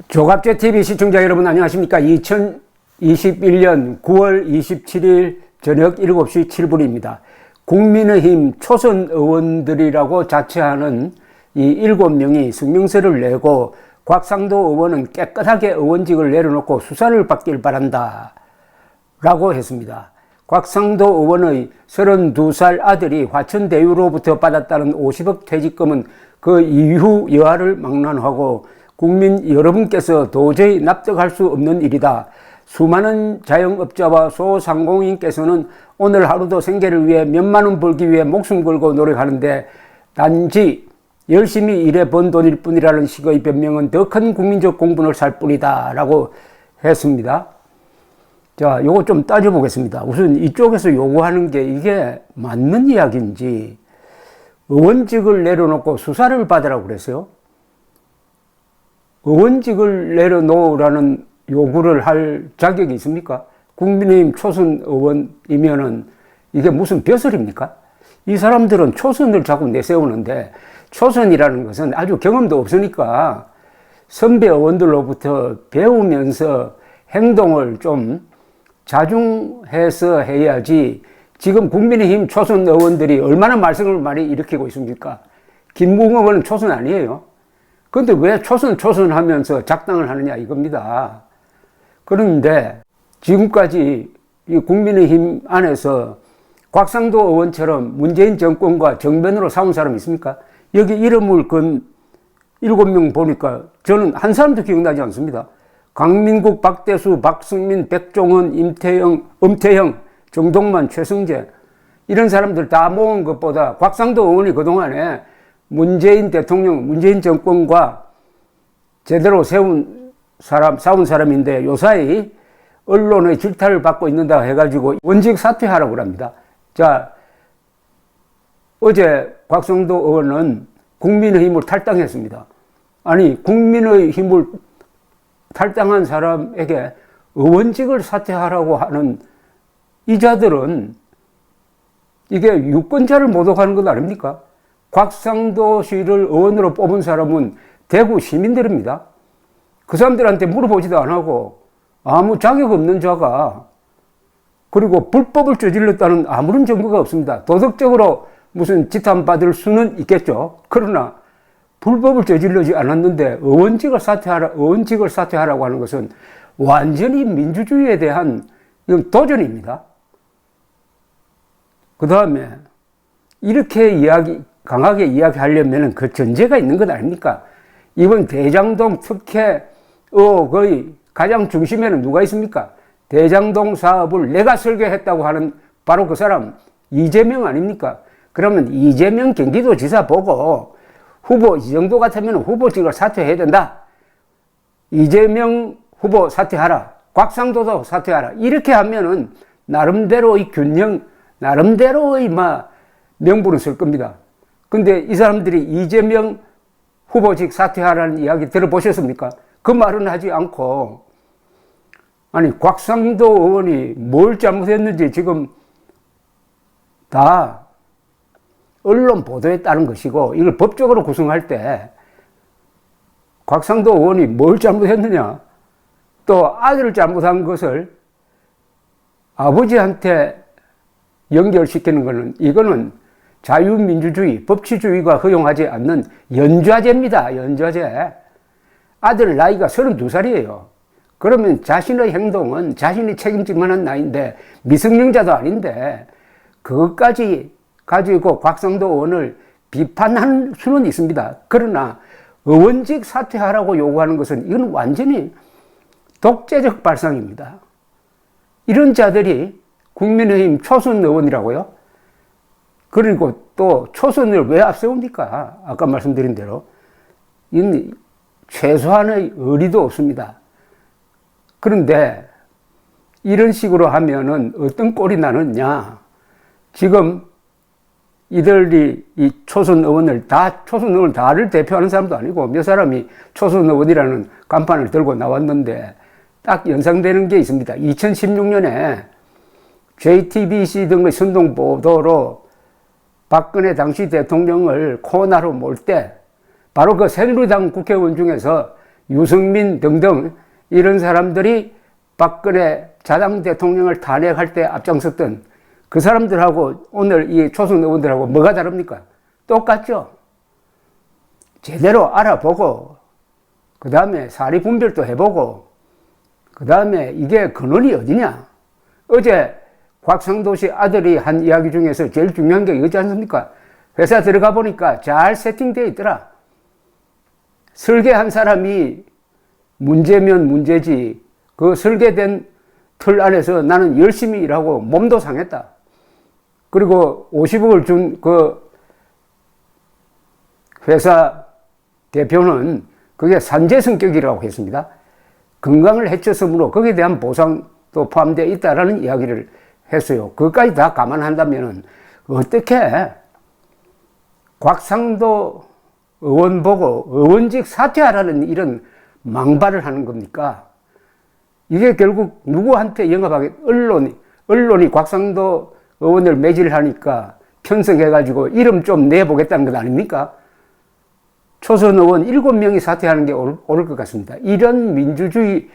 조갑제TV 시청자 여러분 안녕하십니까. 2021년 9월 27일 저녁 7시 7분입니다. 국민의힘 초선 의원들이라고 자처하는 이 7명이 성명서를 내고 곽상도 의원은 깨끗하게 의원직을 내려놓고 수사를 받길 바란다 라고 했습니다. 곽상도 의원의 32살 아들이 화천대유로부터 받았다는 50억 퇴직금은 그 이후 여하를 막론하고 국민 여러분께서 도저히 납득할 수 없는 일이다. 수많은 자영업자와 소상공인께서는 오늘 하루도 생계를 위해 몇만 원 벌기 위해 목숨 걸고 노력하는데 단지 열심히 일해 번 돈일 뿐이라는 식의 변명은 더 큰 국민적 공분을 살 뿐이다 라고 했습니다. 자, 요거 좀 따져보겠습니다. 우선 이쪽에서 요구하는 게 이게 맞는 이야기인지, 의원직을 내려놓고 수사를 받으라고 그랬어요. 의원직을 내려놓으라는 요구를 할 자격이 있습니까? 국민의힘 초선 의원이면은 이게 무슨 벼슬입니까? 이 사람들은 초선을 자꾸 내세우는데, 초선이라는 것은 아주 경험도 없으니까 선배 의원들로부터 배우면서 행동을 좀 자중해서 해야지. 지금 국민의힘 초선 의원들이 얼마나 말썽을 많이 일으키고 있습니까? 김무성 의원은 초선 아니에요. 그런데 왜 초선 하면서 작당을 하느냐 이겁니다. 그런데 지금까지 이 국민의힘 안에서 곽상도 의원처럼 문재인 정권과 정면으로 싸운 사람이 있습니까? 여기 이름을 건 7명 보니까 저는 한 사람도 기억나지 않습니다. 강민국, 박대수, 박승민, 백종원, 임태영, 엄태형, 정동만, 최승재 이런 사람들 다 모은 것보다 곽상도 의원이 그동안에 문재인 대통령, 문재인 정권과 제대로 싸운 사람인데 요사이 언론의 질타를 받고 있는다 해가지고 원직 사퇴하라고 합니다. 자, 어제 곽상도 의원은 국민의힘을 탈당했습니다. 아니, 국민의힘을 탈당한 사람에게 의원직을 사퇴하라고 하는 이 자들은 이게 유권자를 모독하는 것 아닙니까? 곽상도 씨를 의원으로 뽑은 사람은 대구 시민들입니다. 그 사람들한테 물어보지도 안 하고 아무 자격 없는 자가, 그리고 불법을 저질렀다는 아무런 증거가 없습니다. 도덕적으로 무슨 지탄받을 수는 있겠죠. 그러나 불법을 저질르지 않았는데 의원직을 사퇴하라고 하는 것은 완전히 민주주의에 대한 도전입니다. 그 다음에 이렇게 강하게 이야기하려면 그 전제가 있는 것 아닙니까? 이번 대장동 특혜 의혹의 가장 중심에는 누가 있습니까? 대장동 사업을 내가 설계했다고 하는 바로 그 사람 이재명 아닙니까? 그러면 이재명 경기도지사 보고 후보 이 정도 같으면 후보직을 사퇴해야 된다. 이재명 후보 사퇴하라. 곽상도도 사퇴하라. 이렇게 하면은 나름대로의 균형, 나름대로의 명분을 쓸 겁니다. 근데 이 사람들이 이재명 후보직 사퇴하라는 이야기 들어보셨습니까? 그 말은 하지 않고, 아니, 곽상도 의원이 뭘 잘못했는지 지금 다 언론 보도에 따른 것이고, 이걸 법적으로 구성할 때 곽상도 의원이 뭘 잘못했느냐, 또 아들을 잘못한 것을 아버지한테 연결시키는 것은, 이거는 자유민주주의, 법치주의가 허용하지 않는 연좌제입니다. 연좌제. 아들 나이가 32살이에요. 그러면 자신의 행동은 자신이 책임질 만한 나이인데, 미성년자도 아닌데 그것까지 가지고 곽상도 의원을 비판할 수는 있습니다. 그러나 의원직 사퇴하라고 요구하는 것은 이건 완전히 독재적 발상입니다. 이런 자들이 국민의힘 초선 의원이라고요? 그리고 또 초선을 왜 앞세웁니까? 아까 말씀드린 대로 이건 최소한의 의리도 없습니다. 그런데 이런 식으로 하면은 어떤 꼴이 나느냐? 지금 이들이 이 초선 의원을 다를 대표하는 사람도 아니고 몇 사람이 초선 의원이라는 간판을 들고 나왔는데 딱 연상되는 게 있습니다. 2016년에 JTBC 등의 선동 보도로 박근혜 당시 대통령을 코너로 몰 때 바로 그 새누리당 국회의원 중에서 유승민 등등 이런 사람들이 박근혜 자당 대통령을 탄핵할 때 앞장섰던 그 사람들하고 오늘 이 초선 의원들하고 뭐가 다릅니까? 똑같죠? 제대로 알아보고 그 다음에 사리 분별도 해보고 그 다음에 이게 근원이 어디냐? 어제 곽상도 씨 아들이 한 이야기 중에서 제일 중요한 게 이거지 않습니까? 회사 들어가 보니까 잘 세팅되어 있더라. 설계한 사람이 문제면 문제지 그 설계된 틀 안에서 나는 열심히 일하고 몸도 상했다. 그리고 50억을 준 그 회사 대표는 그게 산재 성격이라고 했습니다. 건강을 해쳤으므로 거기에 대한 보상도 포함되어 있다라는 이야기를 했어요. 그것까지 다 감안한다면 어떻게 곽상도 의원 보고 의원직 사퇴하라는 이런 망발을 하는 겁니까? 이게 결국 누구한테 영합하게 언론이 곽상도 의원을 매질하니까 편성해가지고 이름 좀 내보겠다는 것 아닙니까? 초선 의원 7명이 사퇴하는 게 옳을 것 같습니다. 이런 민주주의에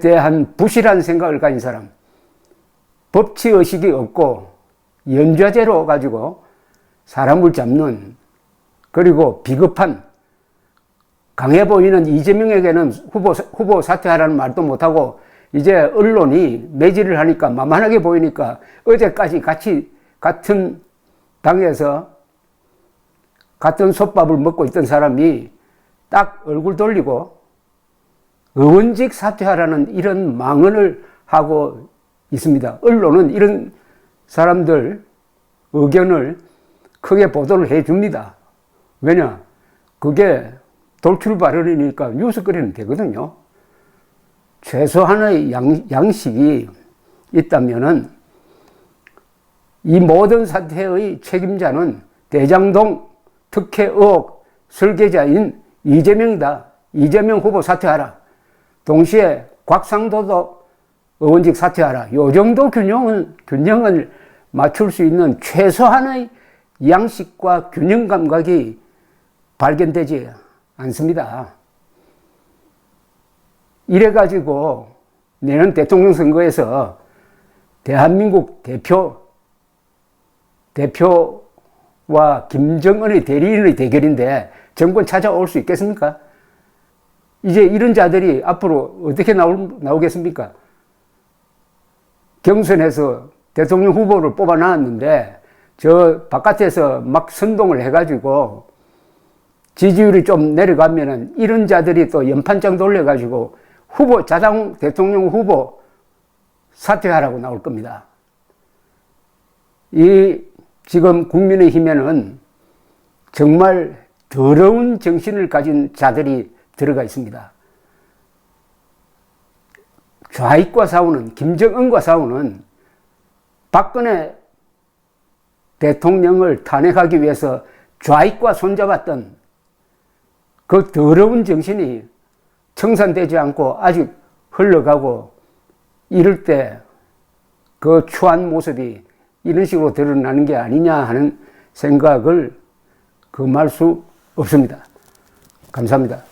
대한 부실한 생각을 가진 사람, 법치의식이 없고 연좌제로 가지고 사람을 잡는 그리고 비겁한 강해 보이는 이재명에게는 후보 사퇴하라는 말도 못하고 이제 언론이 매질을 하니까 만만하게 보이니까 어제까지 같이 같은 당에서 같은 솥밥을 먹고 있던 사람이 딱 얼굴 돌리고 의원직 사퇴하라는 이런 망언을 하고 있습니다. 언론은 이런 사람들 의견을 크게 보도를 해줍니다. 왜냐? 그게 돌출 발언이니까 뉴스거리는 되거든요. 최소한의 양식이 있다면은 이 모든 사태의 책임자는 대장동 특혜 의혹 설계자인 이재명이다. 이재명 후보 사퇴하라. 동시에 곽상도도 의원직 사퇴하라. 요 정도 균형을 맞출 수 있는 최소한의 양식과 균형 감각이 발견되지 않습니다. 이래가지고 내년 대통령 선거에서 대한민국 대표와 김정은의 대리인의 대결인데 정권 찾아올 수 있겠습니까? 이제 이런 자들이 앞으로 어떻게 나오겠습니까? 경선에서 대통령 후보를 뽑아놨는데 저 바깥에서 막 선동을 해가지고 지지율이 좀 내려가면은 이런 자들이 또 연판장 돌려가지고 자당 대통령 후보 사퇴하라고 나올 겁니다. 지금 국민의힘에는 정말 더러운 정신을 가진 자들이 들어가 있습니다. 좌익과 싸우는, 김정은과 싸우는 박근혜 대통령을 탄핵하기 위해서 좌익과 손잡았던 그 더러운 정신이 청산되지 않고 아직 흘러가고 이럴 때 그 추한 모습이 이런 식으로 드러나는 게 아니냐 하는 생각을 금할 수 없습니다. 감사합니다.